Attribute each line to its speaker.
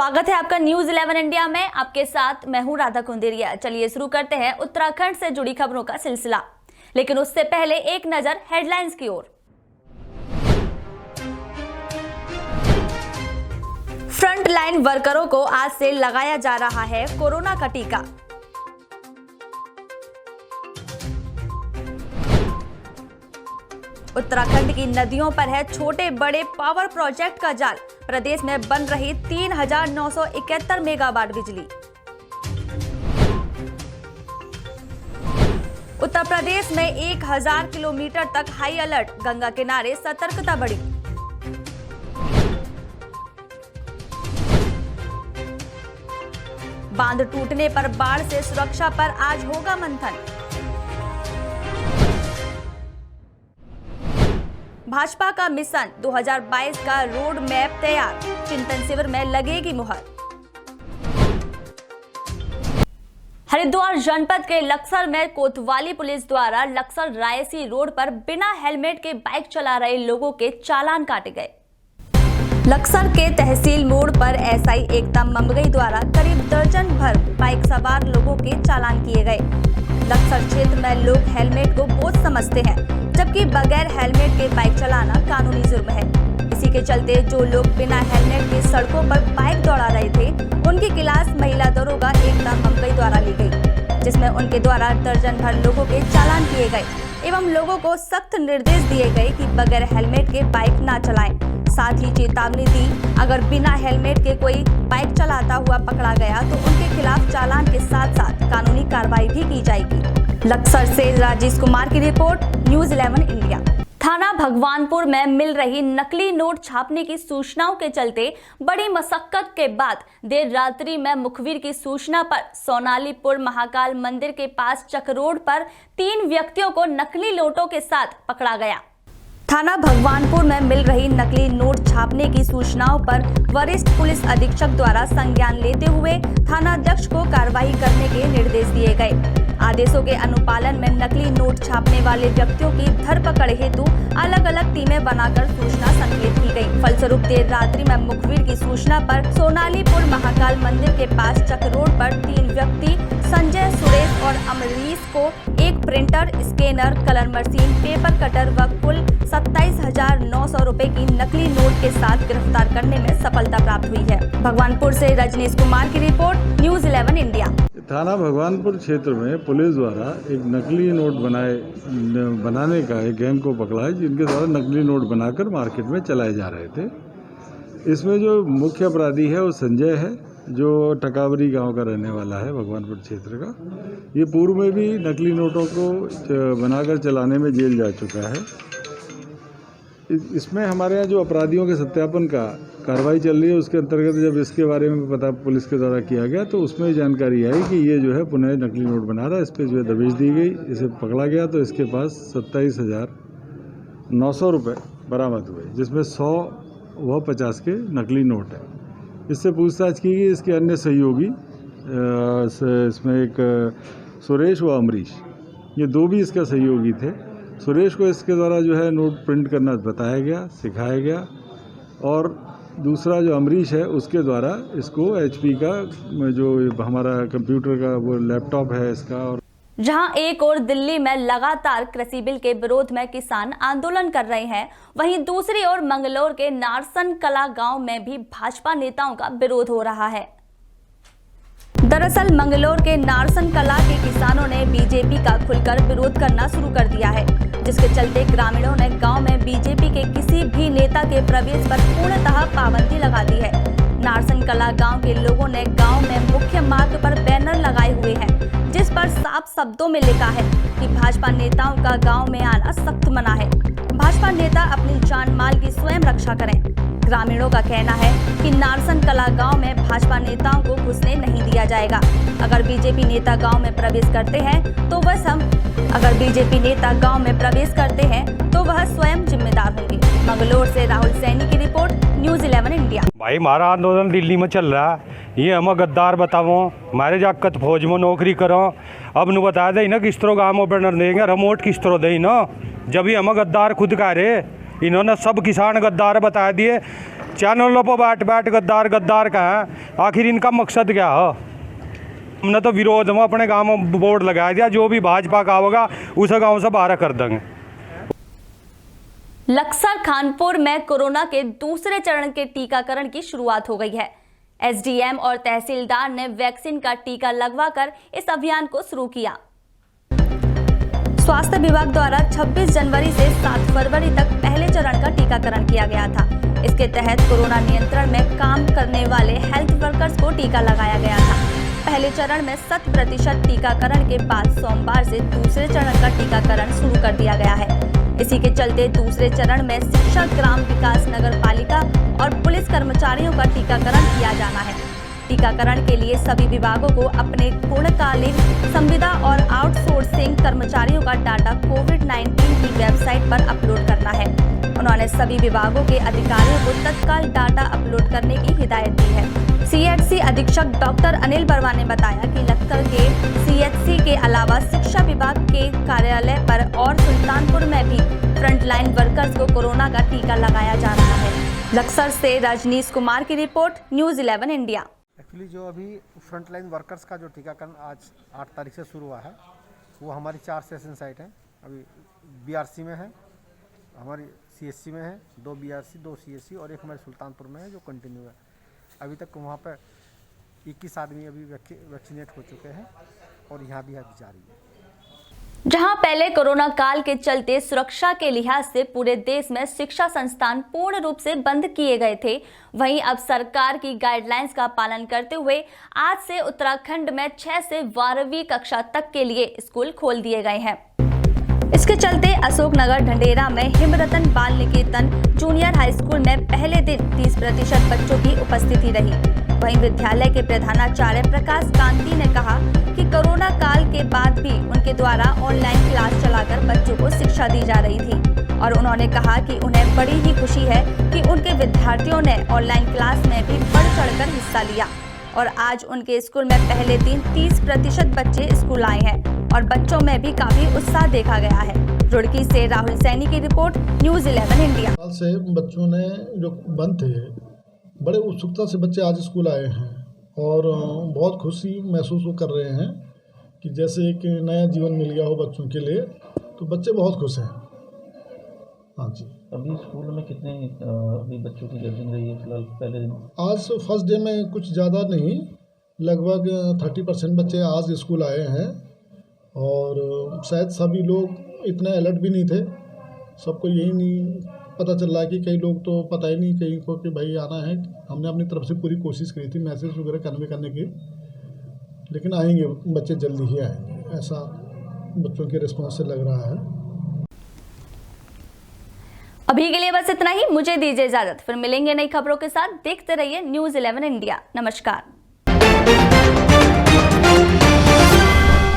Speaker 1: स्वागत है आपका न्यूज 11 इंडिया में। आपके साथ मैं हूं राधा कुंदेरिया। चलिए शुरू करते हैं उत्तराखंड से जुड़ी खबरों का सिलसिला, लेकिन उससे पहले एक नजर हेडलाइंस की ओर। फ्रंट लाइन वर्करों को आज से लगाया जा रहा है कोरोना का टीका। उत्तराखंड की नदियों पर है छोटे बड़े पावर प्रोजेक्ट का जाल। प्रदेश में बन रही 3,971 मेगावाट बिजली। उत्तर प्रदेश में 1,000 किलोमीटर तक हाई अलर्ट, गंगा किनारे सतर्कता बढ़ी। बांध टूटने पर बाढ़ से सुरक्षा पर आज होगा मंथन। भाजपा का मिशन 2022 का रोड मैप तैयार, चिंतन शिविर में लगेगी मुहर। हरिद्वार जनपद के लक्सर में कोतवाली पुलिस द्वारा लक्सर रायसी रोड पर बिना हेलमेट के बाइक चला रहे लोगों के चालान काटे गए। लक्सर के तहसील मोड़ पर एसआई एकता ममगई द्वारा करीब दर्जन भर बाइक सवार लोगों के चालान किए गए। लक्सर क्षेत्र में लोग हेलमेट को बोझ समझते हैं, जबकि बगैर हेलमेट के बाइक चलाना कानूनी जुर्म है। इसी के चलते जो लोग बिना हेलमेट के सड़कों पर बाइक दौड़ा रहे थे, उनकी क्लास महिला दरोगा एकता ममगई द्वारा ली गई, जिसमें उनके द्वारा दर्जन भर लोगों के चालान किए गए एवं लोगों को सख्त निर्देश दिए गए कि बगैर हेलमेट के बाइक ना चलाएं। साथ ही चेतावनी दी, अगर बिना हेलमेट के कोई बाइक चलाता हुआ पकड़ा गया तो उनके खिलाफ चालान के साथ साथ कानूनी कार्रवाई भी की जाएगी। लक्सर से राजेश कुमार की रिपोर्ट, न्यूज 11 इंडिया। थाना भगवानपुर में मिल रही नकली नोट छापने की सूचनाओं के चलते बड़ी मशक्कत के बाद देर रात्रि में मुखबिर की सूचना पर सोनालीपुर महाकाल मंदिर के पास चक रोड पर 3 व्यक्तियों को नकली नोटों के साथ पकड़ा गया। थाना भगवानपुर में मिल रही नकली नोट छापने की सूचनाओं पर वरिष्ठ पुलिस अधीक्षक द्वारा संज्ञान लेते हुए थानाध्यक्ष को कार्रवाई करने के निर्देश दिए गए। आदेशों के अनुपालन में नकली नोट छापने वाले व्यक्तियों की धरपकड़ हेतु अलग अलग टीमें बनाकर सूचना संकलित की गई। फलस्वरूप देर रात्रि में मुखबिर की सूचना पर सोनालीपुर महाकाल मंदिर के पास चक रोड पर 3 व्यक्ति संजय, सुरेश और अमरीश को एक printer, scanner, colour machine, paper cutter व कुल 27,900 रुपए की नकली नोट के साथ गिरफ्तार करने में सफलता प्राप्त हुई है। भगवानपुर से रजनीश कुमार की रिपोर्ट, न्यूज 11 इंडिया।
Speaker 2: थाना भगवानपुर क्षेत्र में पुलिस द्वारा एक नकली नोट बनाने का एक गैंग को पकड़ा है, जिनके द्वारा नकली नोट बनाकर मार्केट में चलाए जा रहे थे। इसमें जो मुख्य अपराधी है वो संजय है, जो टकावरी गांव का रहने वाला है, भगवानपुर क्षेत्र का। ये पूर्व में भी नकली नोटों को बनाकर चलाने में जेल जा चुका है। इसमें हमारे यहाँ जो अपराधियों के सत्यापन का कार्रवाई चल रही है, उसके अंतर्गत जब इसके बारे में पता पुलिस के द्वारा किया गया तो उसमें जानकारी आई कि ये जो है पुनः नकली नोट बना रहा है। इस पर जो है दबिश दी गई, इसे पकड़ा गया तो इसके पास 27,900 रुपये बरामद हुए, जिसमें 100 व 50 के नकली नोट है। इससे पूछताछ की गई। इसके अन्य सहयोगी इसमें एक सुरेश व अमरीश, ये 2 भी इसका सहयोगी थे। सुरेश को इसके द्वारा जो है नोट प्रिंट करना बताया गया, सिखाया गया, और दूसरा जो अमरीश है उसके द्वारा इसको HP का जो हमारा कंप्यूटर का वो लैपटॉप है इसका। और
Speaker 1: जहां एक और दिल्ली में लगातार कृषि बिल के विरोध में किसान आंदोलन कर रहे हैं, वहीं दूसरी ओर मंगलौर के नारसन कला गांव में भी भाजपा नेताओं का विरोध हो रहा है। दरअसल मंगलौर के नारसन कला के किसानों ने बीजेपी का खुलकर विरोध करना शुरू कर दिया है, जिसके चलते ग्रामीणों ने गांव में बीजेपी के किसी भी नेता के प्रवेश पर पूर्णतः पाबंदी लगा दी है। नारसन कला गांव के लोगों ने गांव में मुख्य मार्ग पर बैनर लगाए हुए हैं, जिस पर साफ शब्दों में लिखा है कि भाजपा नेताओं का गांव में आना सख्त मना है। भाजपा नेता अपनी जान माल की स्वयं रक्षा करें। ग्रामीणों का कहना है कि नारसन कला गांव में भाजपा नेताओं को घुसने नहीं दिया जाएगा। अगर बीजेपी नेता गांव में प्रवेश करते हैं तो वह स्वयं जिम्मेदार होंगे। मंगलौर से राहुल सैनी की रिपोर्ट, न्यूज 11 इंडिया।
Speaker 3: भाई हमारा आंदोलन दिल्ली में चल रहा है, ये हम गद्दार बताओ, हमारे जाकत फौज में नौकरी करो। अब न बता दे ना किस तरह गाँव में बैनर देंगे, रिमोट किस तरह दे ना, जब ही हम गद्दार खुद कह रहे। इन्होंने सब किसान गद्दार बता दिए। चैनलों पर बैठ बैठ गद्दार गद्दार का है, आखिर इनका मकसद क्या है? हमने तो विरोध में अपने गाँव में बोर्ड लगाया दिया, जो भी भाजपा का होगा उस गाँव से बाहर कर देंगे।
Speaker 1: लक्सर खानपुर में कोरोना के दूसरे चरण के टीकाकरण की शुरुआत हो गई है। एसडीएम और तहसीलदार ने वैक्सीन का टीका लगवाकर इस अभियान को शुरू किया। स्वास्थ्य विभाग द्वारा 26 जनवरी से 7 फरवरी तक पहले चरण का टीकाकरण किया गया था। इसके तहत कोरोना नियंत्रण में काम करने वाले हेल्थ वर्कर्स को टीका लगाया गया था। पहले चरण में 100% टीकाकरण के बाद सोमवार से दूसरे चरण का टीकाकरण शुरू कर दिया गया है। इसी के चलते दूसरे चरण में शिक्षा, ग्राम विकास, नगर पालिका और पुलिस कर्मचारियों का टीकाकरण किया जाना है। टीकाकरण के लिए सभी विभागों को अपने पूर्णकालीन संविदा और आउटसोर्सिंग कर्मचारियों का डाटा कोविड-19 की वेबसाइट पर अपलोड करना है। उन्होंने सभी विभागों के अधिकारियों को तत्काल डाटा अपलोड करने की हिदायत दी है। सीएचसी अधीक्षक डॉक्टर अनिल वर्मा ने बताया कि लक्सर के सीएचसी के अलावा शिक्षा विभाग के कार्यालय पर और सुल्तानपुर में भी फ्रंटलाइन वर्कर्स को कोरोना का टीका लगाया जा रहा है। लक्सर से रजनीश कुमार की रिपोर्ट, न्यूज़ 11 इंडिया।
Speaker 4: एक्चुअली जो अभी फ्रंटलाइन वर्कर्स का जो टीकाकरण आज 8 तारीख से शुरू हुआ है, वो हमारी 4 सेशन साइट हैं। अभी बीआरसी में है, हमारी सीएचसी में है, 2 बीआरसी, 2 सीएचसी और एक हमारे सुल्तानपुर में है जो कंटिन्यू है। अभी तक वहाँ पर 21 आदमी अभी वैक्सीनेट हो चुके हैं और यहाँ भी अभी जारी है।
Speaker 1: जहां पहले कोरोना काल के चलते सुरक्षा के लिहाज से पूरे देश में शिक्षा संस्थान पूर्ण रूप से बंद किए गए थे, वहीं अब सरकार की गाइडलाइंस का पालन करते हुए आज से उत्तराखंड में 6 से 12वीं कक्षा तक के लिए स्कूल खोल दिए गए हैं। इसके चलते अशोकनगर ढंडेरा में हिमरतन बाल निकेतन जूनियर हाई स्कूल में पहले दिन 30% बच्चों की उपस्थिति रही। वहीं विद्यालय के प्रधानाचार्य प्रकाश कांति ने कहा कि कोरोना काल के बाद भी उनके द्वारा ऑनलाइन क्लास चलाकर बच्चों को शिक्षा दी जा रही थी और उन्होंने कहा कि उन्हें बड़ी ही खुशी है कि उनके विद्यार्थियों ने ऑनलाइन क्लास में भी बढ़ चढ़कर हिस्सा लिया और आज उनके स्कूल में पहले दिन 30% बच्चे स्कूल आए हैं और बच्चों में भी काफी उत्साह देखा गया है। रुड़की से राहुल सैनी की रिपोर्ट, न्यूज़ 11 इंडिया।
Speaker 5: साल से बच्चों ने जो बंद थे, बड़े उत्सुकता से बच्चे आज स्कूल आए हैं और बहुत खुशी महसूस कर रहे हैं कि जैसे एक नया जीवन मिल गया हो बच्चों के लिए, तो बच्चे बहुत खुश हैं। हाँ जी।
Speaker 6: अभी स्कूल में कितने अभी बच्चों की गैदरिंग रही है फिलहाल पहले दिन?
Speaker 5: आज फर्स्ट डे में कुछ ज़्यादा नहीं, लगभग 30% बच्चे आज स्कूल आए हैं और शायद सभी लोग इतने अलर्ट भी नहीं थे। सबको यही नहीं पता चल रहा है कि कई लोग तो पता ही नहीं कहीं को कि भाई आना है। हमने अपनी तरफ से पूरी कोशिश करी थी मैसेज वगैरह कन्वे करने की, लेकिन आएंगे बच्चे जल्दी ही आएंगे, ऐसा बच्चों के रिस्पॉन्स से लग रहा है।
Speaker 1: अभी के लिए बस इतना ही, मुझे दीजिए इजाजत। फिर मिलेंगे नई खबरों के साथ। देखते रहिए न्यूज़ 11 इंडिया। नमस्कार।